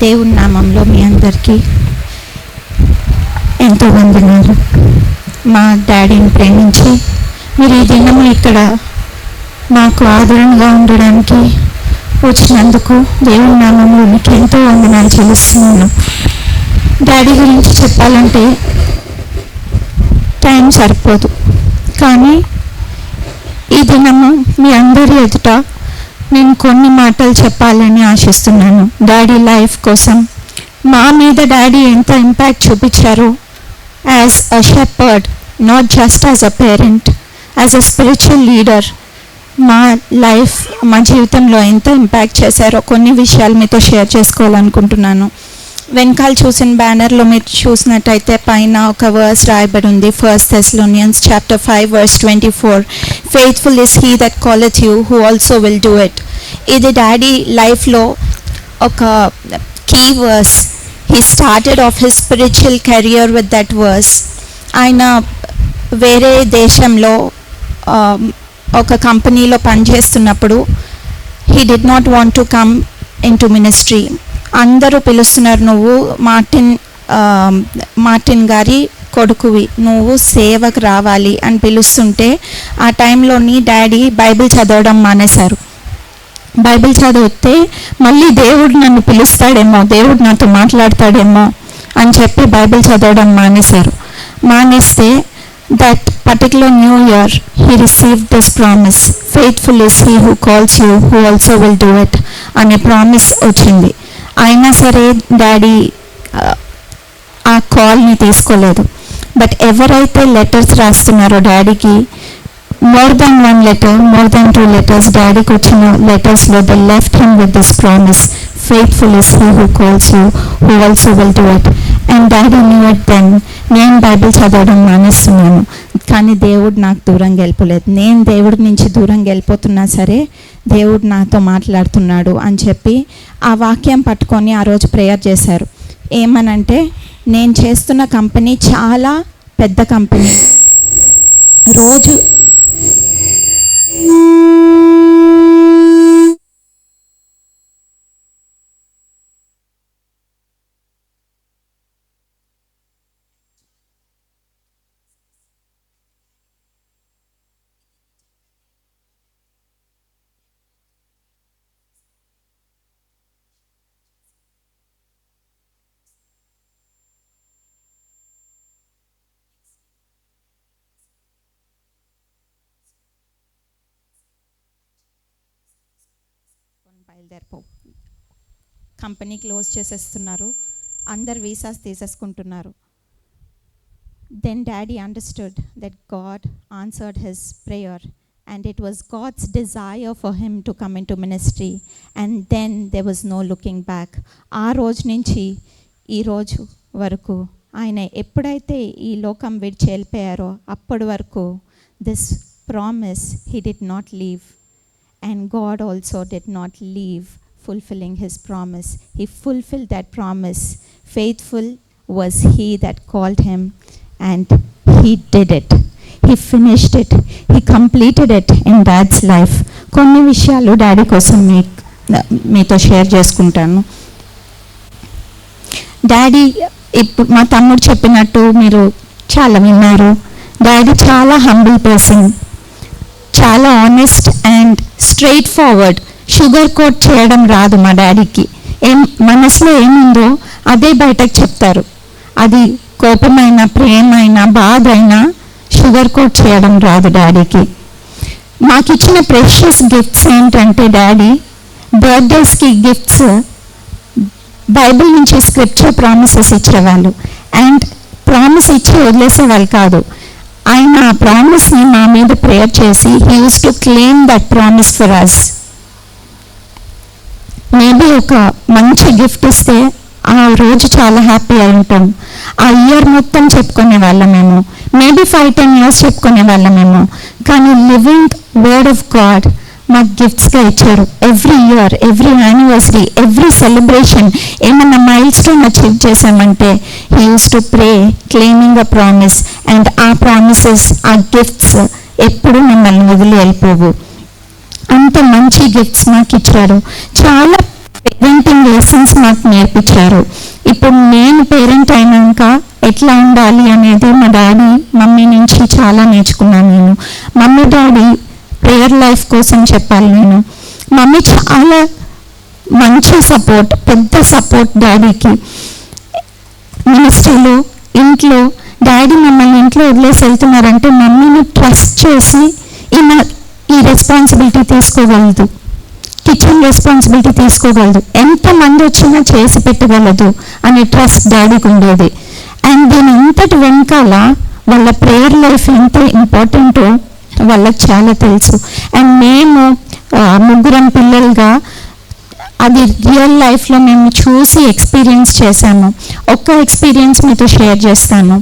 దేవుని నామంలో మీ అందరికీ ఎంతో వందనాలు. మా డాడీని ప్రేమించి మీరు ఈ దినము ఇక్కడ మాకు ఆదరణగా ఉండడానికి వచ్చినందుకు దేవుని నామంలో మీకు ఎంతో వందనాలు చెల్లిస్తున్నాను. డాడీ గురించి చెప్పాలంటే టైం సరిపోదు, కానీ ఈ దినము మీ అందరి ఎదుట నేను కొన్ని మాటలు చెప్పాలని ఆశిస్తున్నాను. డాడీ లైఫ్ కోసం మా మీద డాడీ ఎంత ఇంపాక్ట్ చూపించారు as a shepherd, not just as a parent, as a spiritual leader. మా లైఫ్, మా జీవితంలో ఎంత ఇంపాక్ట్ చేశారో కొన్ని విషయాలు మీతో షేర్ చేసుకోవాలనుకుంటున్నాను. వెనకాల చూసిన బ్యానర్లో మీరు చూసినట్టయితే పైన ఒక వర్స్ రాయబడి ఉంది. 1 Thessalonians chapter 5 verse 24. Faithful is he that calleth you, who also will do it. ఇది డాడీ లైఫ్లో ఒక key verse. He started off his spiritual career with that verse. ఆయన వేరే దేశంలో ఒక కంపెనీలో పనిచేస్తున్నప్పుడు he did not want to come in to ministry. అందరూ పిలుస్తున్నారు, నువ్వు మార్టిన్ గారి కొడుకువి, నువ్వు సేవకు రావాలి అని పిలుస్తుంటే ఆ టైంలోని డాడీ బైబిల్ చదవడం మానేశారు. బైబిల్ చదివితే మళ్ళీ దేవుడు నన్ను పిలుస్తాడేమో, దేవుడు నాతో మాట్లాడతాడేమో అని చెప్పి బైబిల్ చదవడం మానేస్తే that particular new year he received this promise, faithful is he who calls you, who also will do it అనే ప్రామిస్ వచ్చింది. అయినా సరే డాడీ ఆ కాల్ని తీసుకోలేదు. బట్ ఎవరైతే లెటర్స్ రాస్తున్నారో డాడీకి, more than 1 letter, more than 2 letters, డాడీకి వచ్చిన లెటర్స్లో they left him with this promise, faithful is he who calls you, who also will do it. And daddy knew it then. నేను బైబిల్ చదవడం మానేస్తున్నాను, కానీ దేవుడు నాకు దూరంగా వెళ్ళిపోలేదు. నేను దేవుడి నుంచి దూరంగా వెళ్ళిపోతున్నా సరే దేవుడు నాతో మాట్లాడుతున్నాడు అని చెప్పి ఆ వాక్యం పట్టుకొని ఆ రోజు ప్రేయర్ చేశారు. ఏమనంటే, నేను చేస్తున్న కంపెనీ చాలా పెద్ద కంపెనీ. రోజు బయలుదేరిపో, కంపెనీ క్లోజ్ చేసేస్తున్నారు, అందరు వీసాస్ తీసేసుకుంటున్నారు. Then daddy understood that God answered his prayer and it was God's desire for him to come into ministry, and then there was no looking back. ఆ రోజు నుంచి ఈ రోజు వరకు ఆయన ఎప్పుడైతే ఈ లోకం విడిచి వెళ్ళిపోయారో అప్పటి వరకు this promise he did not leave. And God also did not leave fulfilling his promise. He fulfilled that promise. Faithful was he that called him, and he did it. He finished it. He completed it in Dad's life. కొన్ని విషయాలు daddy కోసం మీతో share చేసుకుంటాను. Daddy ఇప్పుడు మా తమ్ముడు చెప్పినట్టు మీరు చాలా విన్నారు. డాడీ చాలా హంబుల్ పర్సన్, చాలా honest and straightforward. Sugar coat చేయడం రాదు మా డాడీకి. మనసులో ఏముందో అదే బయటకు చెప్తారు. అది కోపమైన, ప్రేమైన, బాధ అయినా షుగర్ కోట్ చేయడం రాదు డాడీకి. మాకు ఇచ్చిన ప్రెషియస్ గిఫ్ట్స్ ఏంటంటే, డాడీ బర్త్డేస్కి గిఫ్ట్స్ బైబిల్ నుంచి స్క్రిప్చర్ ప్రామిసెస్ ఇచ్చేవాళ్ళు. అండ్ ప్రామిస్ ఇచ్చి వదిలేసేవాళ్ళు కాదు. ఆయన ఆ ప్రామిస్ని మా మీద ప్రేయర్ చేసి he use to claim that promise for us. Maybe ఒక మంచి గిఫ్ట్ ఇస్తే ఆ రోజు చాలా హ్యాపీ అయి ఉంటాం. ఆ ఇయర్ మొత్తం చెప్పుకునే వాళ్ళమేమో, మేబీ 5-10 years చెప్పుకునే వాళ్ళమేమో. కానీ లివింగ్ వర్డ్ ఆఫ్ గాడ్ మాకు గిఫ్ట్స్గా ఇచ్చారు. Every year, every anniversary, every celebration, ఏమన్నా మైల్ స్టోన్ అచీవ్ చేసామంటే he use to pray claiming a promise. And ఆ ప్రామిసెస్, ఆ గిఫ్ట్స్ ఎప్పుడు మిమ్మల్ని వదిలి వెళ్ళిపోవు. అంత మంచి గిఫ్ట్స్ నాకు ఇచ్చారు. చాలా పేరెంటింగ్ లెసన్స్ నాకు నేర్పించారు. ఇప్పుడు నేను పేరెంట్ అయినాక ఎట్లా ఉండాలి అనేది మా డాడీ మమ్మీ నుంచి చాలా నేర్చుకున్నాను నేను. మమ్మీ డాడీ ప్రేయర్ లైఫ్ కోసం చెప్పాలి నేను. మమ్మీ చాలా మంచి సపోర్ట్, పెద్ద సపోర్ట్ డాడీకి. మినిస్ట్రీలో, ఇంట్లో డాడీ మమ్మల్ని ఇంట్లో వదిలేసి వెళ్తున్నారంటే మమ్మీని ట్రస్ట్ చేసి ఈ రెస్పాన్సిబిలిటీ తీసుకోగలదు, కిచెన్ రెస్పాన్సిబిలిటీ తీసుకోగలదు, ఎంతమంది వచ్చినా చేసి పెట్టగలదు అనే ట్రస్ట్ డాడీకి ఉండేది. అండ్ దీని అంతటి వెనకాల వాళ్ళ ప్రేయర్ లైఫ్ ఎంత ఇంపార్టెంటో వాళ్ళకి చాలా తెలుసు. అండ్ మేము ముగ్గురం పిల్లలుగా అది రియల్ లైఫ్లో మేము చూసి ఎక్స్పీరియన్స్ చేశాము. ఒక్క ఎక్స్పీరియన్స్ మీతో షేర్ చేస్తాను.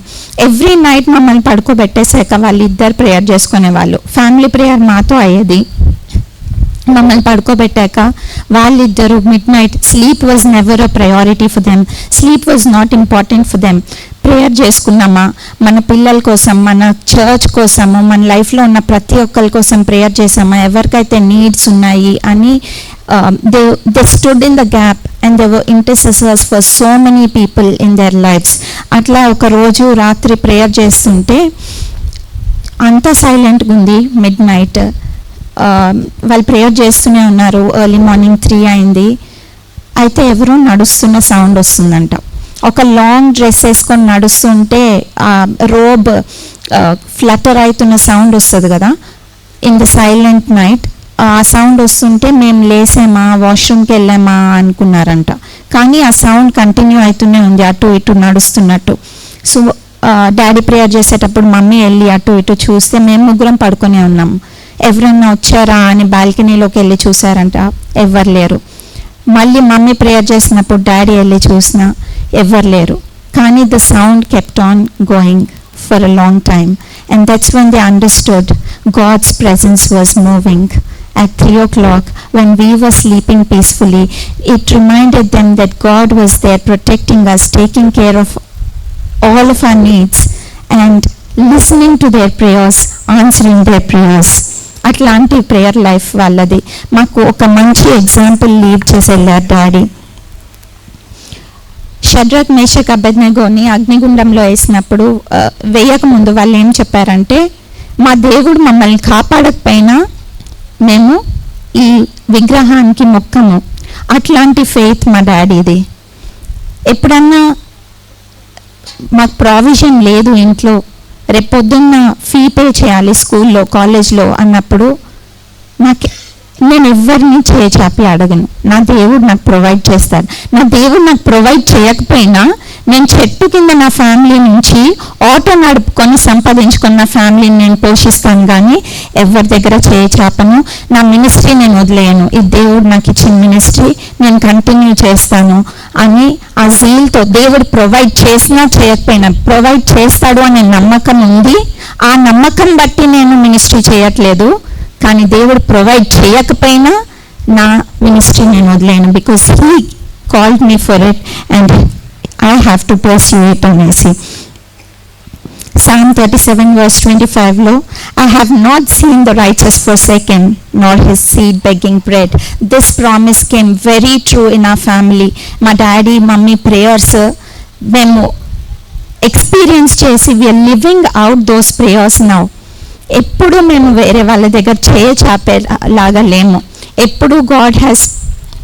ఎవ్రీ నైట్ మమ్మల్ని పడుకోబెట్టేశాక వాళ్ళిద్దరు ప్రేయర్ చేసుకునేవాళ్ళు. ఫ్యామిలీ ప్రేయర్ మాతో అయ్యేది. మమ్మల్ని పడుకోబెట్టాక వాళ్ళిద్దరు midnight, sleep was never a priority for them, sleep was not important for them. Prayer చేసుకున్నామా, మన పిల్లల కోసం, మన చర్చ్ కోసము, మన లైఫ్లో ఉన్న ప్రతి ఒక్కరి కోసం ప్రేయర్ చేసామా, ఎవరికైతే నీడ్స్ ఉన్నాయి అని they stood in the gap and they were intercessors for so many people in their lives. అట్లా ఒక రోజు రాత్రి ప్రేయర్ చేస్తుంటే అంత సైలెంట్గా ఉంది. మిడ్ నైట్ వాళ్ళు ప్రేయర్ చేస్తూనే ఉన్నారు. ఎర్లీ మార్నింగ్ 3 అయింది. అయితే ఎవరో నడుస్తున్న సౌండ్ వస్తుందంట. ఒక లాంగ్ డ్రెస్ వేసుకొని నడుస్తుంటే రోబ్ ఫ్లటర్ అవుతున్న సౌండ్ వస్తుంది కదా ఇన్ ద సైలెంట్ నైట్. ఆ సౌండ్ వస్తుంటే మేము లేసామా, వాష్రూమ్కి వెళ్ళామా అనుకున్నారంట. కానీ ఆ సౌండ్ కంటిన్యూ అవుతూనే ఉంది, అటు ఇటు నడుస్తున్నట్టు. సో డాడీ ప్రేయర్ చేసేటప్పుడు మమ్మీ వెళ్ళి అటు ఇటు చూస్తే మేము ముగ్గురం పడుకొని ఉన్నాం. ఎవరన్నా వచ్చారా అని బాల్కనీలోకి వెళ్ళి చూసారంట, ఎవరు లేరు. మళ్ళీ మమ్మీ ప్రేయర్ చేసినప్పుడు డాడీ వెళ్ళి చూసినా ఎవరు లేరు. కానీ the sound kept on going for a long time. And that's when they understood God's presence was moving. At 3 o'clock, when we were sleeping peacefully, it reminded them that God was there protecting us, taking care of all of our needs and listening to their prayers, answering their prayers. అట్లాంటి prayer life వాళ్ళది. మాకు ఒక మంచి example leave చేసి వెళ్ళారు daddy. Shadrach, Meshach, అబేద్నెగోని అగ్నిగుండంలో వేసినప్పుడు వేయకముందు వాళ్ళు ఏం చెప్పారంటే, మా దేవుడు మమ్మల్ని కాపాడకపోయినా మేము ఈ విగ్రహానికి మొక్కము. అట్లాంటి ఫెయిత్ మా డాడీది. ఎప్పుడన్నా మాకు ప్రావిజన్ లేదు ఇంట్లో, రేపొద్దున్న ఫీ పే చేయాలి స్కూల్లో, కాలేజ్లో అన్నప్పుడు నేను ఎవరిని చేయి అడగను. నా దేవుడు నాకు ప్రొవైడ్ చేస్తాడు. నా దేవుడు నాకు ప్రొవైడ్ చేయకపోయినా నేను చెట్టు కింద నా ఫ్యామిలీ నుంచి ఆటో నడుపుకొని సంపాదించుకొని నా ఫ్యామిలీని నేను పోషిస్తాను, కానీ ఎవరి దగ్గర చేయి చాపను. నా మినిస్ట్రీ నేను వదిలేయను. ఈ దేవుడు నాకు ఇచ్చిన మినిస్ట్రీ నేను కంటిన్యూ చేస్తాను అని ఆ జీల్తో, దేవుడు ప్రొవైడ్ చేసినా చేయకపోయినా ప్రొవైడ్ చేస్తాడు అనే నమ్మకం ఉంది. ఆ నమ్మకం బట్టి నేను మినిస్ట్రీ చేయట్లేదు. కానీ దేవుడు ప్రొవైడ్ చేయకపోయినా నా మినిస్ట్రీ నేను వదిలేను. Because he called me for it and I have to pursue it అనేసి. Psalm 37 verse 25లో I have not seen the righteous forsaken nor his seed begging bread. This promise came very true in our family. మా daddy mummy prayers మేము experience చేసి we are living out those prayers now. ఎప్పుడు మేము వేరే వాళ్ళ దగ్గర చాపేలాగా లేము. ఎప్పుడు God has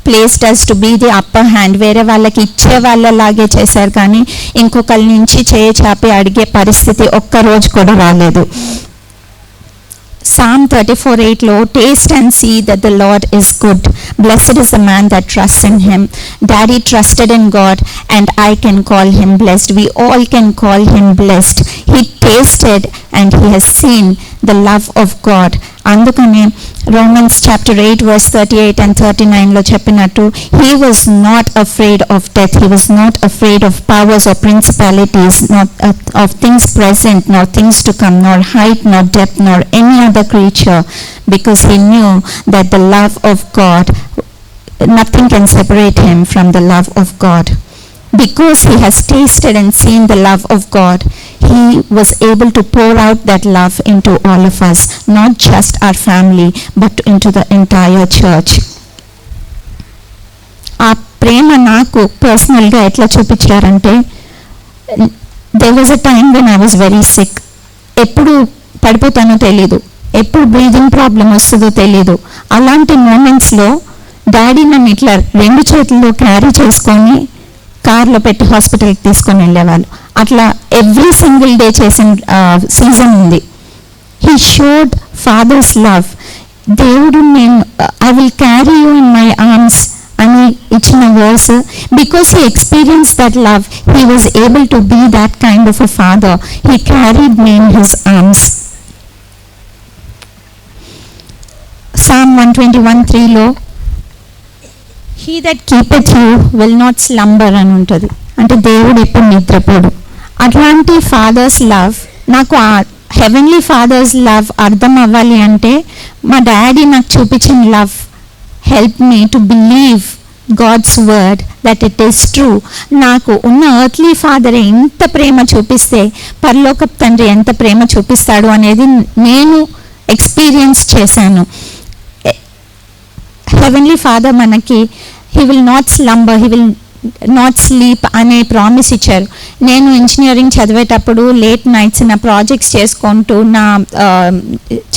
placed us to be the upper hand. వేరే వాళ్ళకి ఇచ్చే వాళ్ళలాగే చేశారు, కానీ ఇంకొకరి నుంచి చాపి అడిగే పరిస్థితి ఒక్కరోజు కూడా రాలేదు. Psalm 34:8లో taste and see that the Lord is good. Blessed is the man that trusts in him. Daddy trusted in God and I can call him blessed. We all can call him blessed. He tasted and he has seen the love of God. అందుకనే Romans chapter 8 verse 38 and 39లో చెప్పినట్టు, he was not afraid of death. He was not afraid of powers or principalities, not of things present, nor things to come, nor height, nor depth, nor any other creature, because he knew that the love of God, nothing can separate him from the love of God. Because he has tasted and seen the love of God, he was able to pour out that love into all of us, not just our family, but into the entire church. నాకు పర్సనల్గా ఎట్లా చూపించారంటే, there was a time when I was very sick. ఎప్పుడు పడిపోతానో తెలీదు, ఎప్పుడు breathing problem వస్తుందో తెలీదు. అలాంటి మూమెంట్స్లో daddy నన్ను ఇట్లా 2 చేతుల్లో క్యారీ చేసుకొని కార్లో పెట్టి హాస్పిటల్కి తీసుకొని వెళ్ళేవాళ్ళు. అట్లా ఎవ్రీ సింగిల్ డే చేసిన సీజన్ ఉంది. He showed father's love. దేవుడు నేను I will carry you in my arms అని ఇచ్చిన verse, because he experience that love, he was able to be that kind of a father. He carried me in his arms. Psalm 121:3లో he that keepeth you will not slumber అని ఉంటుంది. అంటే దేవుడు ఇప్పుడు నిద్రపోడు. అట్లాంటి ఫాదర్స్ లవ్, నాకు ఆ హెవెన్లీ ఫాదర్స్ లవ్ అర్థం అవ్వాలి అంటే మా డాడీ నాకు చూపించిన love help me to believe God's word that it is true. నాకు ఉన్న ఎర్త్లీ ఫాదర్ ఎంత ప్రేమ చూపిస్తే పరలోకపు తండ్రి ఎంత ప్రేమ చూపిస్తాడు అనేది నేను ఎక్స్పీరియన్స్ చేశాను. హెవెన్లీ ఫాదర్ మనకి he will not slumber, he will not sleep అనే ప్రామిస్ ఇచ్చారు. నేను ఇంజనీరింగ్ చదివేటప్పుడు లేట్ నైట్స్ నా ప్రాజెక్ట్స్ చేసుకుంటూ నా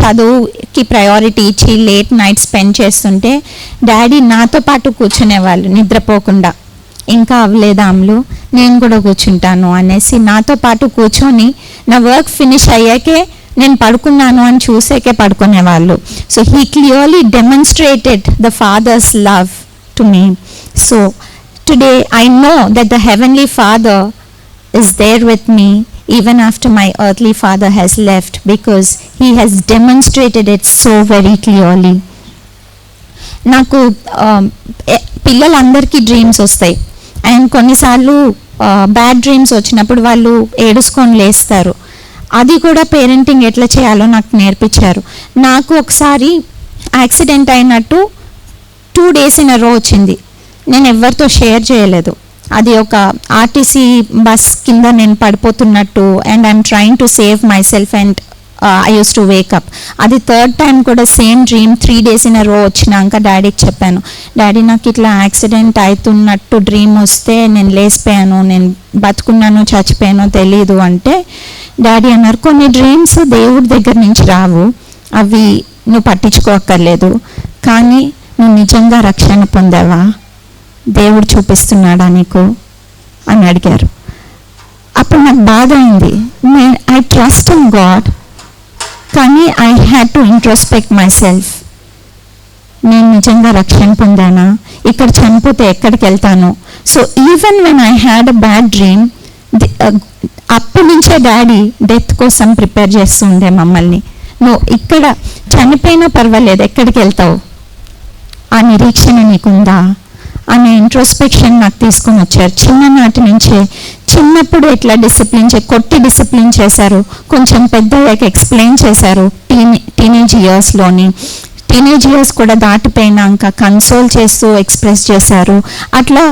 చదువుకి ప్రయారిటీ ఇచ్చి లేట్ నైట్స్ స్పెండ్ చేస్తుంటే డాడీ నాతో పాటు కూర్చునేవాళ్ళు నిద్రపోకుండా. ఇంకా అవ్వలేదా అమ్ములు, నేను కూడా కూర్చుంటాను అనేసి నాతో పాటు కూర్చొని నా వర్క్ ఫినిష్ అయ్యాకే నేను పడుకున్నాను అని చూసేకే పడుకునేవాళ్ళు. So he clearly demonstrated the father's love to me. So today I know that the heavenly Father is there with me even after my earthly father has left, because he has demonstrated it so very clearly. నాకు పిల్లలందరికీ dreams వస్తాయి, and కొన్నిసార్లు bad dreams వచ్చినప్పుడు వాళ్ళు ఏడుసుకొని లేస్తారు. అది కూడా parenting ఎట్లా చేయాలో నాకు నేర్పించారు. నాకు ఒకసారి యాక్సిడెంట్ అయినట్టు 2 days in a row వచ్చింది. నేను ఎవరితో షేర్ చేయలేదు. అది ఒక ఆర్టీసీ బస్ కింద నేను పడిపోతున్నట్టు, and I'm trying to save my self and I use to wake up. అది 3rd time కూడా same dream 3 days in a row వచ్చినాక డాడీకి చెప్పాను, డాడీ నాకు ఇట్లా యాక్సిడెంట్ అవుతున్నట్టు డ్రీమ్ వస్తే నేను లేచిపోయాను, నేను బతుకున్నాను చచ్చిపోయానో తెలీదు అంటే డాడీ అన్నారు, కొన్ని డ్రీమ్స్ దేవుడి దగ్గర నుంచి రావు, అవి నువ్వు పట్టించుకోక్కర్లేదు, కానీ నువ్వు నిజంగా రక్షణ పొందావా, దేవుడు చూపిస్తున్నాడా నీకు అని అడిగారు. అప్పుడు నాకు బాధ అయింది. ఐ ట్రస్ట్ ఇన్ గాడ్, కానీ I had to introspect my self. నేను నిజంగా రక్షణ పొందానా, ఇక్కడ చనిపోతే ఎక్కడికి వెళ్తాను. So even when I had a bad dream, అప్పటి నుంచే డాడీ డెత్ కోసం ప్రిపేర్ చేస్తుండే మమ్మల్ని. నువ్వు ఇక్కడ చనిపోయినా పర్వాలేదు, ఎక్కడికి వెళ్తావు, ఆ నిరీక్షణ నీకుందా అనే ఇంట్రోస్పెక్షన్ నాకు తీసుకొని వచ్చారు. చిన్ననాటి నుంచే, చిన్నప్పుడు ఎట్లా కొట్టి డిసిప్లిన్ చేశారు, కొంచెం పెద్దయ్యాక ఎక్స్ప్లెయిన్ చేశారు. టీనేజ్ ఇయర్స్ కూడా దాటిపోయినాక కన్సోల్ చేస్తూ ఎక్స్ప్రెస్ చేశారు. అట్లా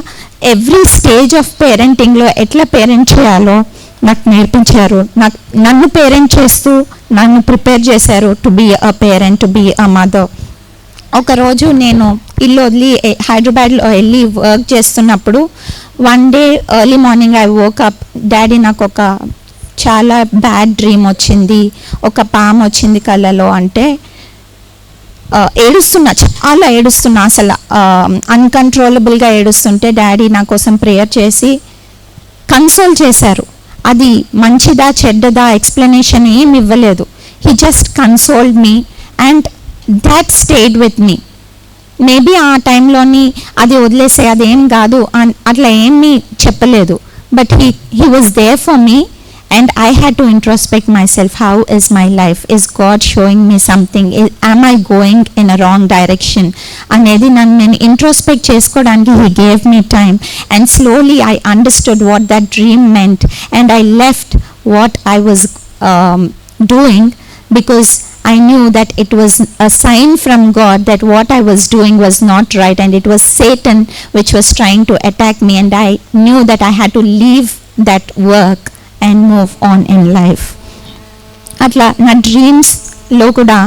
ఎవ్రీ స్టేజ్ ఆఫ్ పేరెంటింగ్లో ఎట్లా పేరెంట్ చేయాలో నాకు నేర్పించారు. నన్ను పేరెంట్ చేస్తూ నన్ను ప్రిపేర్ చేశారు to be a parent, to be a mother. ఒకరోజు నేను ఇల్లు వదిలి హైదరాబాద్లో వెళ్ళి వర్క్ చేస్తున్నప్పుడు one day early morning I woke up, daddy నాకు ఒక చాలా బ్యాడ్ డ్రీమ్ వచ్చింది, ఒక పాము వచ్చింది కళ్ళలో అంటే చాలా ఏడుస్తున్నా, అసలు అన్కంట్రోలబుల్గా ఏడుస్తుంటే డాడీ నా కోసం ప్రేయర్ చేసి కన్సోల్ చేశారు. అది మంచిదా చెడ్డదా ఎక్స్ప్లెనేషన్ ఏమి ఇవ్వలేదు. He just consoled me and that stayed with me. Maybe ఆ టైంలోని అది వదిలేసే అదేం కాదు అట్లా ఏమీ చెప్పలేదు, but he was there for me and I had to introspect myself. How is my life, is God showing me something, am I going in a wrong direction అనేది నన్ను నేను ఇంట్రోస్పెక్ట్ చేసుకోవడానికి he gave me time. And slowly I understood what that dream meant and I left what I was doing, because I knew that it was a sign from God that what I was doing was not right, and it was Satan which was trying to attack me, and I knew that I had to leave that work and move on in life. Atla na dreams లో కూడా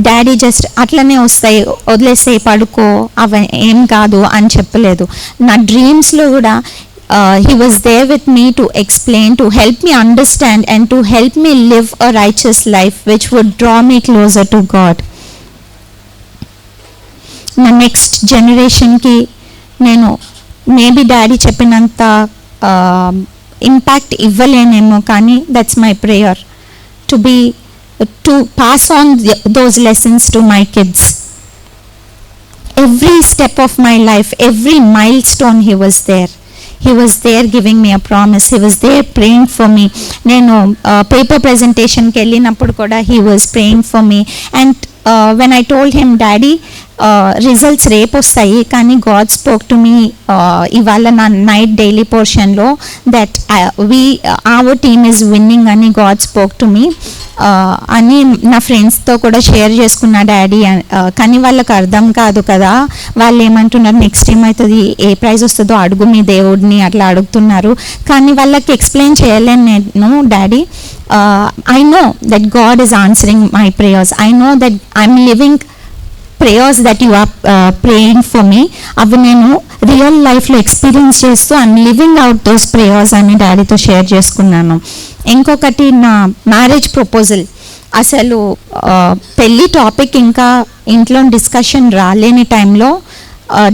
daddy just అట్లనే వస్తాయి వదిలేసే పడుకో అవి ఏం కాదు అని చెప్పలేదు. నా డ్రీమ్స్లో కూడా he was there with me to explain, to help me understand and to help me live a righteous life which would draw me closer to God. నా నెక్స్ట్ జనరేషన్కి నేను మేబీ డాడీ చెప్పినంత ఇంపాక్ట్ ఇవ్వలేనేమో, కానీ that's my prayer to pass on those lessons to my kids. Every step of my life, every milestone he was there giving me a promise. He was there praying for me. నేను paper presentation కి వెళ్ళినప్పుడు కూడా he was praying for me. And when I told him, Daddy, results రేపు వస్తాయి, కానీ God spoke to me ఇవాళ నా night daily పోర్షన్లో that our team is winning అని గాడ్ స్పోక్ టు మీ అని నా ఫ్రెండ్స్తో కూడా షేర్ చేసుకున్నా డాడీ. కానీ వాళ్ళకి అర్థం కాదు కదా, వాళ్ళు ఏమంటున్నారు నెక్స్ట్ ఏమవుతుంది, ఏ ప్రైజ్ వస్తుందో అడుగు మీ దేవుడిని అట్లా అడుగుతున్నారు. కానీ వాళ్ళకి ఎక్స్ప్లెయిన్ చేయలేను నేను, daddy I know that God is answering my prayers. I know that I'm living prayers that you are praying for me. అవి నేను రియల్ లైఫ్లో ఎక్స్పీరియన్స్ చేస్తూ I'm living out those prayers అని డాడీతో షేర్ చేసుకున్నాను. ఇంకొకటి నా మ్యారేజ్ ప్రపోజల్. అసలు పెళ్ళి టాపిక్ ఇంకా ఇంట్లో డిస్కషన్ రాలేని టైంలో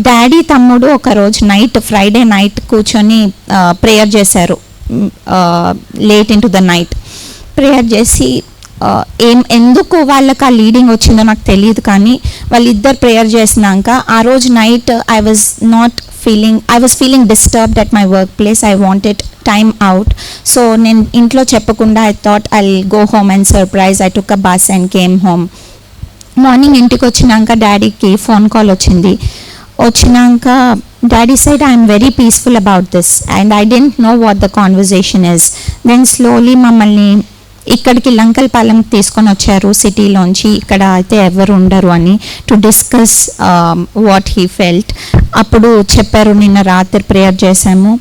డాడీ తమ్ముడు ఒకరోజు నైట్, ఫ్రైడే నైట్ కూర్చొని ప్రేయర్ చేశారు. Late in to the night prayer చేసి ఎందుకు వాళ్ళకి ఆ లీడింగ్ వచ్చిందో నాకు తెలియదు, కానీ వాళ్ళిద్దరు ప్రేయర్ చేసినాక ఆ రోజు night I was feeling disturbed at my work place. I wanted time out. So నేను ఇంట్లో చెప్పకుండా I thought I go home and surprise. I took a bus and came home. Morning ఇంటికి వచ్చినాక డాడీకి ఫోన్ కాల్ వచ్చింది. వచ్చినాక daddy said I am very peaceful about this and I didn't know what the conversation is. Then slowly మమ్మల్ని ఇక్కడికి లంకల్పాలెం తీసుకొని వచ్చారు సిటీలోంచి. ఇక్కడ అయితే ఎవరు ఉండరు అని to discuss what he felt. అప్పుడు చెప్పారు, నిన్న రాత్రి ప్రేయర్ చేశాము,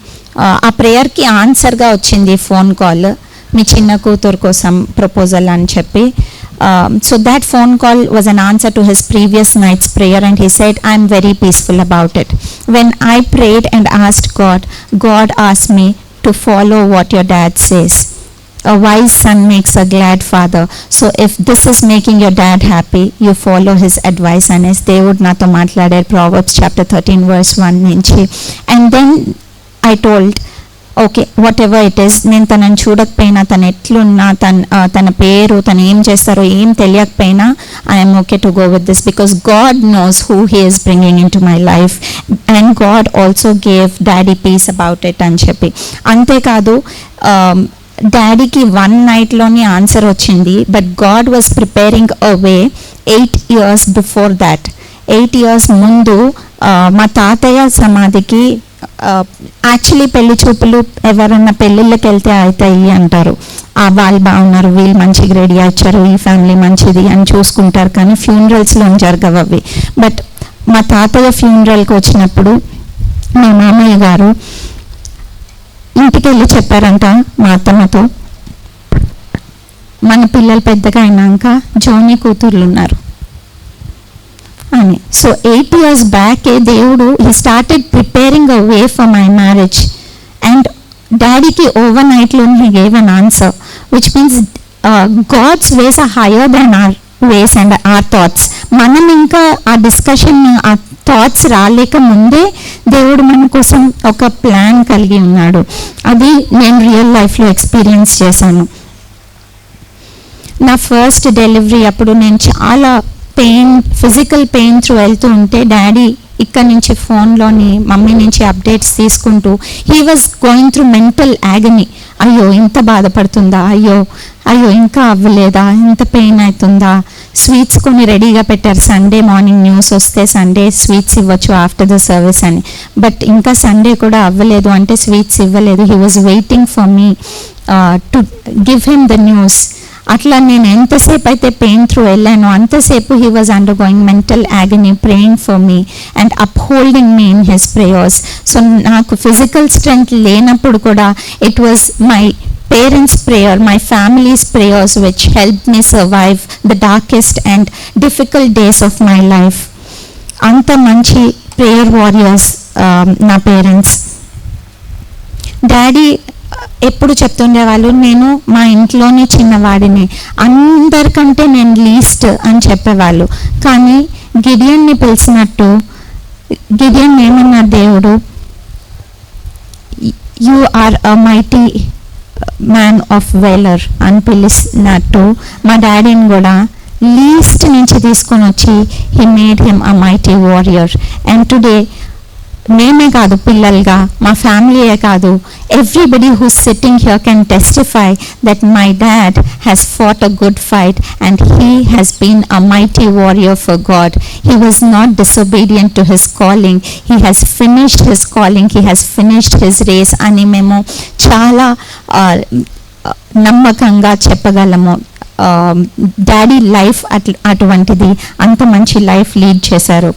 ఆ ప్రేయర్కి ఆన్సర్గా వచ్చింది ఫోన్ కాల్, మీ చిన్న కూతురు కోసం ప్రపోజల్ అని చెప్పి. So that phone call was an answer to his previous night's prayer, and he said, I'm very peaceful about it. When I prayed and asked God, God asked me to follow what your dad says. A wise son makes a glad father. So if this is making your dad happy, you follow his advice. And as దేవుడు నాతో మాట్లాడారు Proverbs chapter 13 verse 1 నుంచి. And then I told, okay what ever it is, నేను తనని చూడకపోయినా, తను ఎట్లున్నా, తన పేరు, తను ఏం చేస్తారో ఏం తెలియకపోయినా I'm okay to go with this because God knows who he is bringing into my life and God also gave daddy peace about it అని చెప్పి. అంతేకాదు డాడీకి 1 నైట్లోని ఆన్సర్ వచ్చింది, but God was preparing a way 8 years before that. 8 years ముందు మా తాతయ్య సమాధికి యాక్చువల్లీ పెళ్లి చూపులు ఎవరన్నా పెళ్ళిళ్ళకి వెళ్తే అవుతాయి అంటారు, వాళ్ళు బాగున్నారు, వీళ్ళు మంచిగా రెడీ వచ్చారు, ఈ ఫ్యామిలీ మంచిది అని చూసుకుంటారు, కానీ ఫ్యూనరల్స్లో జరగవు అవి. బట్ మా తాతయ్య ఫ్యూనరల్కి వచ్చినప్పుడు మా మామయ్య గారు ఇంటికి వెళ్ళి చెప్పారంట మా అత్తమ్మతో, మన పిల్లలు పెద్దగా అయినాక జోని కూతుర్లు ఉన్నారు అని. సో 8 years బ్యాక్ దేవుడు he started preparing a way for my marriage and డాడీకి ఓవర్ నైట్లో he gave an answer which means God's ways are higher than our ways and our thoughts. మనం ఇంకా ఆ డిస్కషన్, ఆ థాట్స్ రాలేక ముందే దేవుడు మన కోసం ఒక ప్లాన్ కలిగి ఉన్నాడు. అది నేను రియల్ లైఫ్లో ఎక్స్పీరియన్స్ చేశాను. నా ఫస్ట్ డెలివరీ అప్పుడు నేను చాలా ఫిజికల్ పెయిన్ త్రూ వెళ్తూ ఉంటే డాడీ ఇక్కడ నుంచి ఫోన్లోని మమ్మీ నుంచి అప్డేట్స్ తీసుకుంటూ he was going through mental agony. అయ్యో ఇంత బాధపడుతుందా, అయ్యో ఇంకా అవ్వలేదా, ఇంత పెయిన్ అవుతుందా. స్వీట్స్ కొన్ని రెడీగా పెట్టారు, సండే మార్నింగ్ న్యూస్ వస్తే సండే స్వీట్స్ ఇవ్వచ్చు ఆఫ్టర్ ద సర్వీస్ అని. బట్ ఇంకా సండే కూడా అవ్వలేదు అంటే స్వీట్స్ ఇవ్వలేదు. He was waiting for me to give him the news. అట్లా నేను ఎంతసేపు అయితే పెయిన్ త్రూ వెళ్ళానో అంతసేపు he was under going mental agony, praying for me and upholding me in his prayers. So నాకు ఫిజికల్ స్ట్రెంగ్త్ లేనప్పుడు కూడా it was my parents' prayer, my family's prayers, which helped me survive the darkest and difficult days of my life. అంత మంచి prayer warriors నా parents. Daddy ఎప్పుడు చెప్తుండేవాళ్ళు, నేను మా ఇంట్లోనే చిన్నవాడిని, అందరికంటే నేను లీస్ట్ అని చెప్పేవాళ్ళు. కానీ గిడియన్ని పిలిచినట్టు గిడియన్ ఏమన్నారు దేవుడు, you are a mighty man of valour అని పిలిచినట్టు మా డాడీని కూడా లీస్ట్ నుంచి తీసుకొని వచ్చి he made him a mighty warrior. And today మేమే కాదు, పిల్లలుగా మా ఫ్యామిలీయే కాదు, everybody who sitting here can testify that my dad has fought a good fight and he has been a mighty warrior for God. He was not disobedient to his calling, he has finished his calling, he has finished his race అని మేము చాలా నమ్మకంగా చెప్పగలము. Daddy life అటువంటిది, అంత మంచి life lead చేశారు.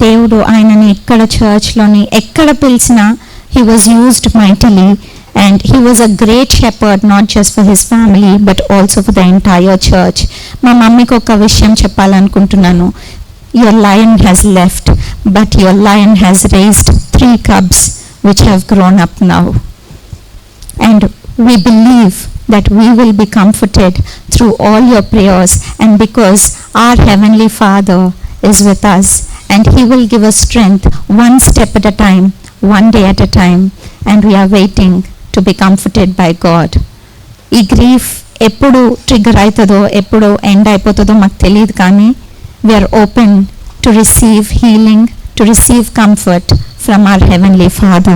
దేవుడు ఆయనని ఇక్కడ చర్చ్లోని ఎక్కడ పిలిచినా he was used mightily and he was a great shepherd, not just for his family but also for the entire church. మా మమ్మీకి ఒక విషయం చెప్పాలనుకుంటున్నాను. Your lion has left but your lion has raised 3 cubs which have grown up now. And we believe that we will be comforted through all your prayers, and because our Heavenly Father is with us and He will give us strength one step at a time, one day at a time, and we are waiting to be comforted by God. ఈ grief ఎప్పుడు trigger అవుతుందో, ఎప్పుడు end అయిపోతుందో మాకు తెలియదు, కానీ we're open to receive healing, to receive comfort from our Heavenly Father.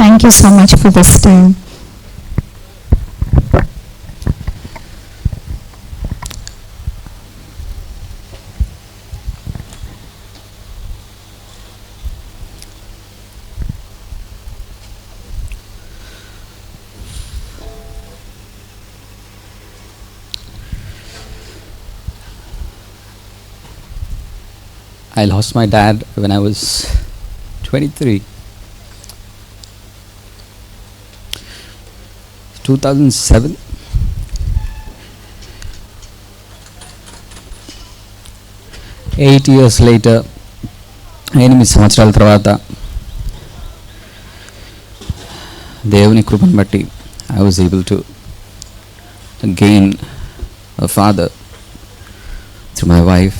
Thank you so much for this time. I lost my dad when I was 23. 2007. Eight years later, 8 సంవత్సరాల తర్వాత దేవుని కృపను బట్టి I was able to gain a father through my wife.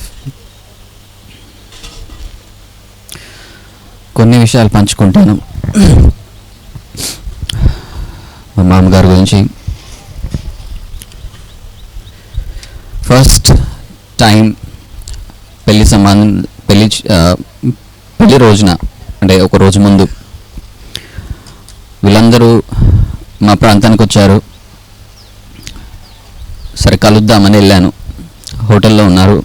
కొన్ని విషయాలు పంచుకుంటాను మా మామగారి గురించి. ఫస్ట్ టైం పెళ్లి రోజున, అంటే ఒక రోజు ముందు వీళ్ళందరూ మా ప్రాంతానికి వచ్చారు. సరే కలుద్దామని వెళ్ళాను. హోటల్లో ఉన్నారు,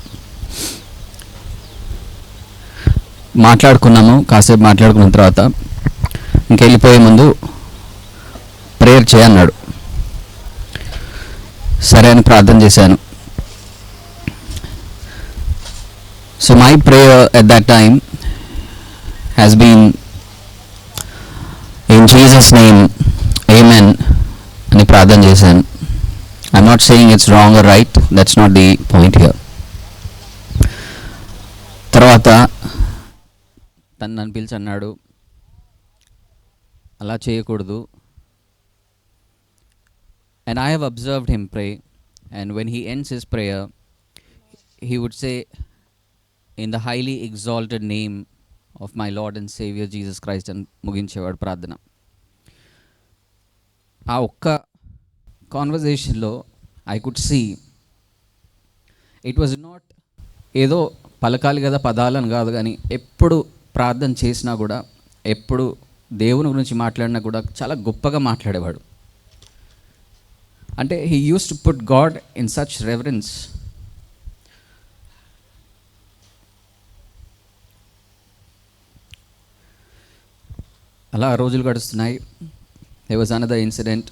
మాట్లాడుకున్నాము. కాసేపు మాట్లాడుకున్న తర్వాత ఇంకెళ్ళిపోయే ముందు ప్రేయర్ చేయన్నాడు. సరే అని ప్రార్థన చేశాను. So my prayer at that time has been in Jesus name amen అని ప్రార్థన చేశాను. I'm not saying it's wrong or right, that's not the point here. తర్వాత తను నన్ను పిలిచి అన్నాడు, అలా చేయకూడదు. And I have observed him pray, and when he ends his prayer, he would say, in the highly exalted name of my Lord and Savior Jesus Christ, and ముగించేవాడు ప్రార్థన. ఆ ఒక్క కాన్వర్జేషన్లో I could see it was not ఏదో పలకాలి కదా పదాలని కాదు, కానీ ఎప్పుడు ప్రార్థన చేసినా కూడా, ఎప్పుడు దేవుని గురించి మాట్లాడినా కూడా చాలా గొప్పగా మాట్లాడేవాడు. అంటే he use to put God in such reverence. అలా రోజులు గడుస్తున్నాయి. There was another incident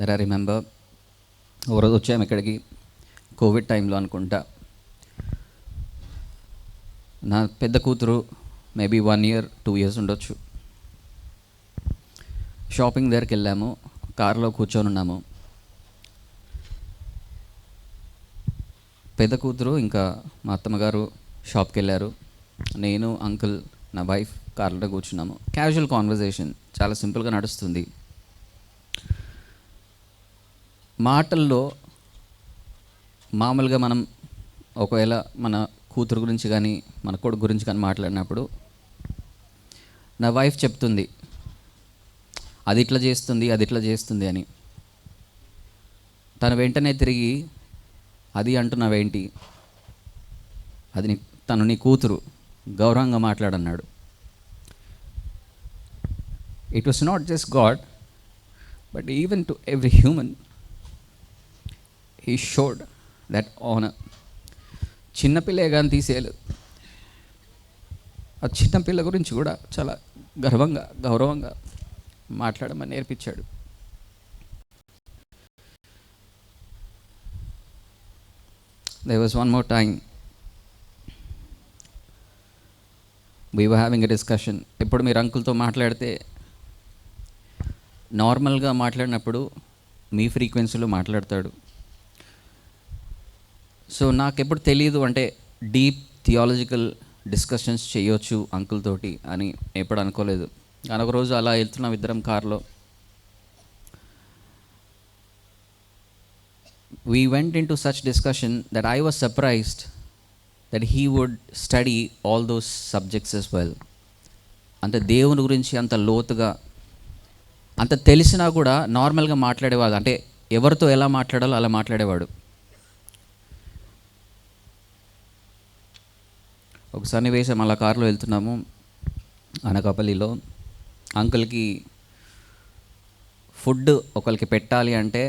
that I remember. ఒక రోజు వచ్చాము ఇక్కడికి, కోవిడ్ టైంలో అనుకుంటా. నా పెద్ద కూతురు మేబీ 1 year 2 years ఉండొచ్చు. షాపింగ్ దగ్గరికి వెళ్ళాము, కారులో కూర్చొని ఉన్నాము. పెద్ద కూతురు ఇంకా మా అత్తమ్మగారు షాప్కి వెళ్ళారు. నేను, అంకుల్, నా వైఫ్ కార్లో కూర్చున్నాము. క్యాజువల్ కాన్వర్జేషన్ చాలా సింపుల్గా నడుస్తుంది. మాటల్లో మామూలుగా మనం ఒకవేళ మన కూతురు గురించి కానీ మన కొడుకు గురించి కానీ మాట్లాడినప్పుడు నా వైఫ్ చెప్తుంది, అది ఇట్లా చేస్తుంది, అది ఇట్లా చేస్తుంది అని. తను వెంటనే తిరిగి, అది అంటున్నావేంటి, అది తను నీ కూతురు, గౌరవంగా మాట్లాడన్నాడు. It was not just God, but even to every human he showed that honour. చిన్నపిల్లే కానీ తీసేయలేదు. ఆ చిన్నపిల్ల గురించి కూడా చాలా గౌరవంగా మాట్లాడమని నేర్పించాడు. There was one more time we were having a discussion. ఇప్పుడు మీరు అంకుల్తో మాట్లాడితే నార్మల్గా మాట్లాడినప్పుడు మీ ఫ్రీక్వెన్సీలో మాట్లాడతాడు. సో నాకెప్పుడు తెలియదు అంటే డీప్ థియాలజికల్ డిస్కషన్స్ చేయొచ్చు అంకుల్ తోటి అని ఎప్పుడు అనుకోలేదు. కానీ ఒకరోజు అలా వెళ్తున్నాం ఇద్దరం కార్లో. We went into such discussion that I was surprised that he would study all those subjects as well. అంత దేవుని గురించి అంత లోతుగా అంత తెలిసినా కూడా నార్మల్గా మాట్లాడేవాడు. అంటే ఎవరితో ఎలా మాట్లాడాలో అలా మాట్లాడేవాడు. ఒక సన్నివేశం, అలా కారులో వెళ్తున్నాము అనకాపల్లిలో. అంకుల్కి ఫుడ్ ఒకరికి పెట్టాలి అంటే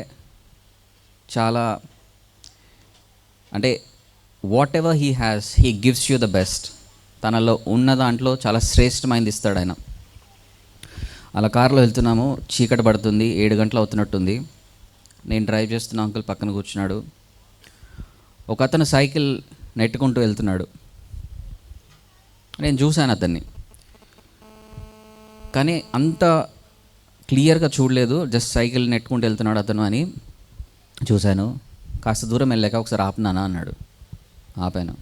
చాలా, అంటే what ever he has he gives you the best. తనలో ఉన్న దాంట్లో చాలా శ్రేష్టమైనది ఇస్తాడు ఆయన. అలా కారులో వెళ్తున్నాము, చీకటి పడుతుంది, 7 గంటలు అవుతున్నట్టుంది. నేను డ్రైవ్ చేస్తున్న, అంకుల్ పక్కన కూర్చున్నాడు. ఒక అతను సైకిల్ నెట్టుకుంటూ వెళ్తున్నాడు. నేను చూశాను అతన్ని, కానీ అంత క్లియర్గా చూడలేదు. జస్ట్ సైకిల్ నెట్టుకుంటూ వెళ్తున్నాడు అతను అని చూశాను. కాస్త దూరం వెళ్ళాక ఒకసారి ఆపునానా అన్నాడు. ఆపాను.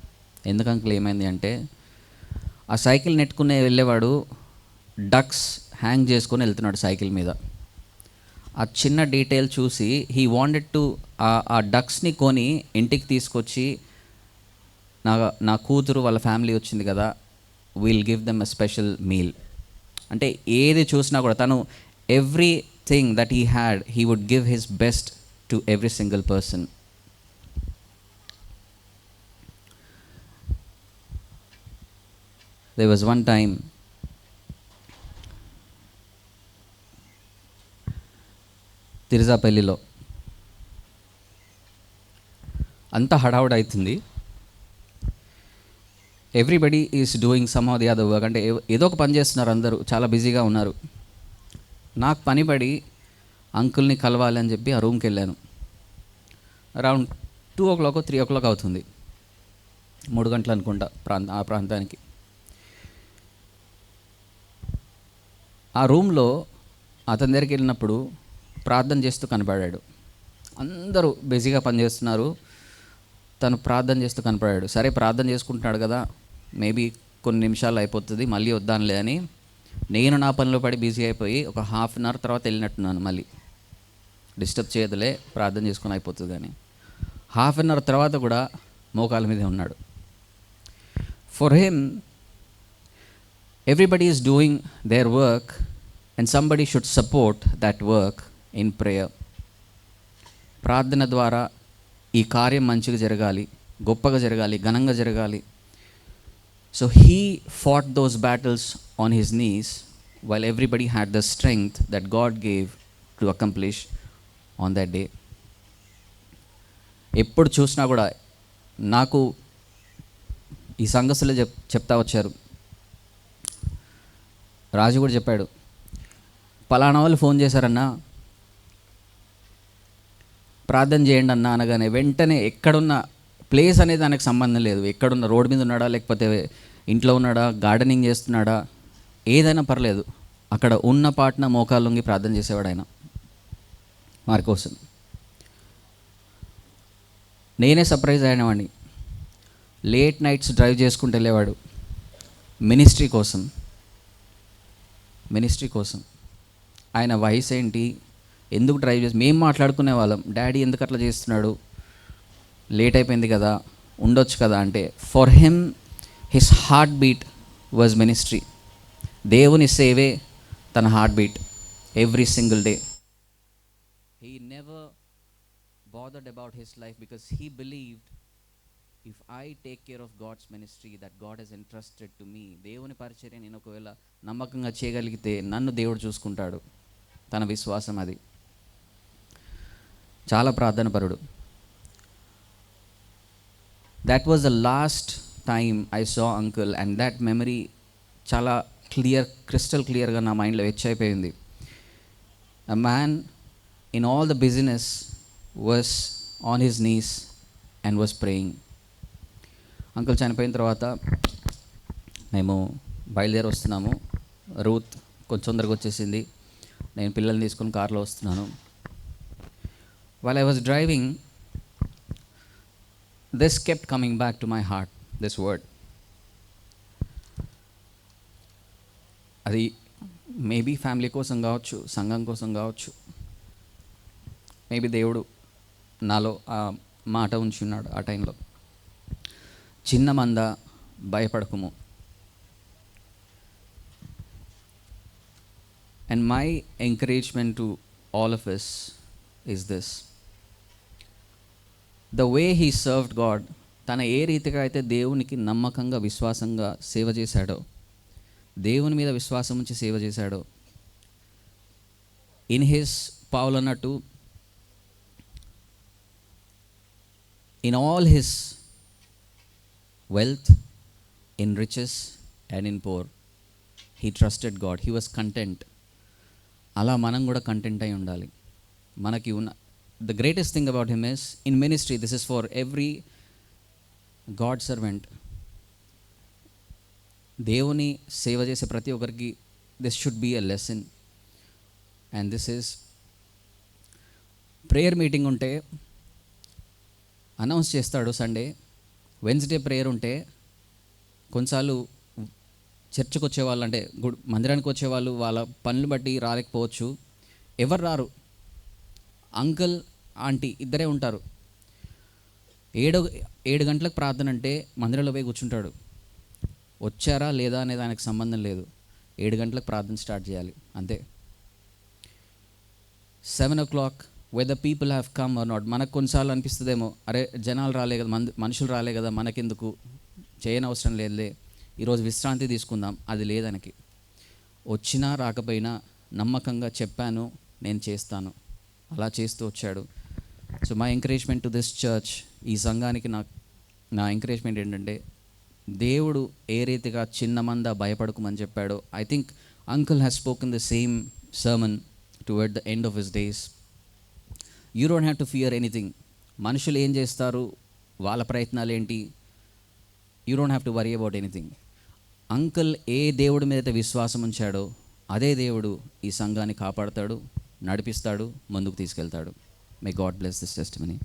ఎందుకు అంకుల్ ఏమైంది అంటే, ఆ సైకిల్ నెట్టుకునే వెళ్ళేవాడు డక్స్ హ్యాంగ్ చేసుకొని వెళ్తున్నాడు సైకిల్ మీద. ఆ చిన్న డీటెయిల్ చూసి హీ వాంటెడ్ టు ఆ డక్స్ని కొని ఇంటికి తీసుకొచ్చి, నా కూతురు వాళ్ళ ఫ్యామిలీ వచ్చింది కదా, will give them a special meal. అంటే ఏది చూసినా కూడా తను everything that he had he would give his best to every single person. There was one time తిరుజాపల్లిలో అంతా హడావుడి అవుతుంది. Everybody is doing some of the other work. అంటే ఏదో ఒక పని చేస్తున్నారు, అందరూ చాలా బిజీగా ఉన్నారు. నాకు పని పడి అంకుల్ని కలవాలి అని చెప్పి ఆ రూమ్కి వెళ్ళాను. అరౌండ్ 2 o'clock 3 o'clock అవుతుంది, 3 గంటలు అనుకుంటా ఆ ప్రాంతానికి. ఆ రూమ్లో అతని దగ్గరికి వెళ్ళినప్పుడు ప్రార్థన చేస్తూ కనపడాడు. అందరూ బిజీగా పనిచేస్తున్నారు, తను ప్రార్థన చేస్తూ కనపడాడు. సరే ప్రార్థన చేసుకుంటున్నాడు కదా, మేబీ కొన్ని నిమిషాలు అయిపోతుంది, మళ్ళీ వద్దానులే అని నేను నా పనిలో పడి బిజీ అయిపోయి ఒక 1/2 hour తర్వాత వెళ్ళినట్టున్నాను. మళ్ళీ డిస్టర్బ్ చేయదులే, ప్రార్థన చేసుకుని అయిపోతుంది కానీ 1/2 hour తర్వాత కూడా మోకాల మీదే ఉన్నాడు. For him everybody is doing their work and somebody should support that work in prayer. ప్రార్థన ద్వారా ఈ కార్యం మంచిగా జరగాలి, గొప్పగా జరగాలి, ఘనంగా జరగాలి. So he fought those battles on his knees while everybody had the strength that God gave to accomplish on that day. ఎప్పుడు చూసినా కూడా నాకు ఈ సంఘస్థులే చెప్తా వచ్చారు. రాజు కూడా చెప్పాడు, పలానా వాళ్ళు ఫోన్ చేశారన్నా, ప్రార్థన చేయండి అన్నా అనగానే వెంటనే ఎక్కడున్న ప్లేస్ అనేది దానికి సంబంధం లేదు. ఎక్కడున్న, రోడ్ మీద ఉన్నాడా, లేకపోతే ఇంట్లో ఉన్నాడా, గార్డెనింగ్ చేస్తున్నాడా, ఏదైనా పర్లేదు, అక్కడ ఉన్న పాటన మోకాళ్ళొంగి ప్రార్థన చేసేవాడు ఆయన వారి కోసం. నేనే సర్ప్రైజ్ అయినవాడిని. లేట్ నైట్స్ డ్రైవ్ చేసుకుంటూ వెళ్ళేవాడు మినిస్ట్రీ కోసం. ఆయన వయసు ఏంటి, ఎందుకు డ్రైవ్ చేసి మేము మాట్లాడుకునే వాళ్ళం, డాడీ ఎందుకు అట్లా చేస్తున్నాడు, లేట్ అయిపోయింది కదా, ఉండొచ్చు కదా అంటే, for him his heart beat was ministry. దేవుని సేవే తన heart beat every single day. He never bothered about his life because he believed, if I take care of God's ministry that God has entrusted to me, దేవుని పరిచర్య నేను ఒకవేళ నమ్మకంగా చేయగలిగితే నన్ను దేవుడు చూసుకుంటాడు. తన విశ్వాసం అది. చాలా ప్రార్థనపరుడు. That was the last time I saw uncle and that memory చాలా క్రిస్టల్ క్లియర్గా నా మైండ్లో అయిపోయింది. A man in all the business was on his knees and was praying. Uncle చనిపోయిన తర్వాత మేము బయలుదేరి వస్తున్నాము. రూత్ కొంచెం తొందరగా వచ్చేసింది. నేను పిల్లల్ని తీసుకొని కార్లో వస్తున్నాను. while I was driving, this kept coming back to my heart, this word. అది మేబీ ఫ్యామిలీ కోసం కావచ్చు, సంఘం కోసం కావచ్చు, మేబీ దేవుడు నాలో ఆ మాట ఉంచి ఉన్నాడు ఆ టైంలో. చిన్న మంద భయపడకుము. And my encouragement to all of us is this: the way he served God, తన ఏ రీతిగా అయితే దేవునికి నమ్మకంగా విశ్వాసంగా సేవ చేశాడో, దేవుని మీద విశ్వాసం ఉంచి సేవ చేశాడో, ఇన్ హిస్ పౌల్ అన్నట్టు in all his wealth, in riches and in poor, he trusted God. He was content. అలా మనం కూడా కంటెంట్ అయి ఉండాలి. మనకి ఉన్న the greatest thing about him is, in ministry, this is for every God servant, దేవుని సేవ చేసే ప్రతి ఒక్కరికి this should be a lesson. and this is prayer meeting ఉంటే అనౌన్స్ చేస్తాడు సండే. వెన్స్డే ప్రేయర్ ఉంటే కొన్నిసార్లు చర్చ్కి వచ్చేవాళ్ళు, అంటే మందిరానికి వచ్చేవాళ్ళు వాళ్ళ పనులు బట్టి రాలేకపోవచ్చు. ఎవరు రారు, అంకుల్ ఆంటీ ఇద్దరే ఉంటారు. 7 గంటలకు ప్రార్థన అంటే మందిరంలో పోయి కూర్చుంటాడు. వచ్చారా లేదా అనే దానికి సంబంధం లేదు. 7 గంటలకు ప్రార్థన స్టార్ట్ చేయాలి అంతే. 7 o'clock whether people have come or not. మనకు కొన్నిసార్లు అనిపిస్తుందేమో, అరే జనాలు రాలే కదా, మనుషులు రాలే కదా, మనకెందుకు, చేయనవసరం లేదులే, ఈరోజు విశ్రాంతి తీసుకుందాం. అది లేదనకి. వచ్చినా రాకపోయినా నమ్మకంగా చెప్పాను, నేను చేస్తాను, అలా చేస్తూ వచ్చాడు. So my encouragement to this church, ఈ సంఘానికి నా ఎంకరేజ్మెంట్ ఏంటంటే, దేవుడు ఏ రీతిగా చిన్న మంద భయపడకమని చెప్పాడో, I think uncle has spoken the same sermon toward the end of his days. You don't have to fear anything. మనుషులు ఏం చేస్తారు, వాళ్ళ ప్రయత్నాలు ఏంటి, you don't have to worry about anything. Uncle ఏ దేవుడి మీద అయితే విశ్వాసం ఉంచాడో అదే దేవుడు ఈ సంఘాన్ని కాపాడతాడు, నడిపిస్తాడు, ముందుకు తీసుకెళ్తాడు. May God bless this testimony.